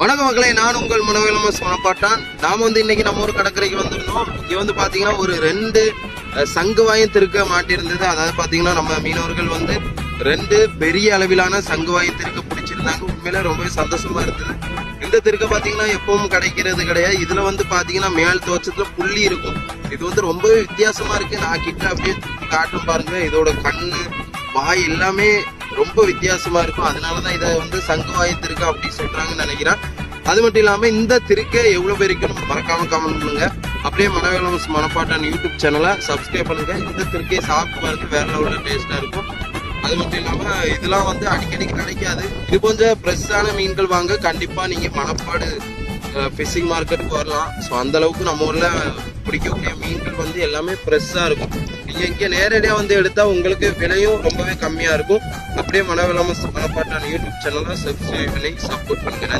வணக்கம் மக்களே, நான் உங்கள் மனவேலமஸ் மனப்பாட்டான். நாம இன்னைக்கு நம்ம ஒரு கடற்கரைக்கு வந்திருந்தோம். இங்க பாத்தீங்கன்னா ஒரு 2 சங்குவாயும் திருக்க மாட்டிருந்தது. அதாவது பாத்தீங்கன்னா நம்ம மீனவர்கள் 2 பெரிய அளவிலான சங்குவாயும் திருக்க பிடிச்சிருந்தாங்க. உண்மையில ரொம்பவே சந்தோஷமா இருந்தது. இந்த திருக்க பாத்தீங்கன்னா எப்பவும் கிடைக்கிறது கிடையாது. இதுல பாத்தீங்கன்னா மேல் தோற்றத்துல புள்ளி இருக்கும். இது ரொம்பவே வித்தியாசமா இருக்கு. நான் கிட்ட அப்படியே காட்டும் பாருங்க. இதோட கண்ணு வாய் எல்லாமே ரொம்ப வித்தியாசமா இருக்கும். அதனாலதான் இதை சங்குவாய் திருக்க அப்படி சொல்றாங்கன்னு நினைக்கிறேன். அது மட்டும் இல்லாம இந்த திருக்க எவ்வளவு பேருக்கு மறக்காம கமெண்ட் பண்ணுங்க. அப்படியே மனவேலமஸ் மனப்பாட்டான் யூடியூப் சேனலை சப்ஸ்கிரைப் பண்ணுங்க. இந்த திருக்கையை சாப்பிட்டு பாருங்க, வேற லெவல்ல டேஸ்டா இருக்கும். அது மட்டும் இல்லாம இதெல்லாம் அடிக்கடி கிடைக்காது. இது கொஞ்சம் ஃப்ரெஷ்ஷான மீன்கள் வாங்க கண்டிப்பா நீங்க மணப்பாடு ஃபிஷிங் மார்க்கெட்டுக்கு வரலாம். ஸோ அந்த அளவுக்கு நம்ம ஊர்ல பிடிக்கக்கூடிய மீன்கள் எல்லாமே ஃப்ரெஷ்ஷா இருக்கும். நீங்க இங்க நேரடியா எடுத்தா உங்களுக்கு விலையும் ரொம்பவே கம்மியா இருக்கும். அப்படியே மனவேலமஸ் மனப்பாட்டான் யூடியூப் சேனலை சப்ஸ்கிரைப் பண்ணி சப்போர்ட் பண்ணுங்க.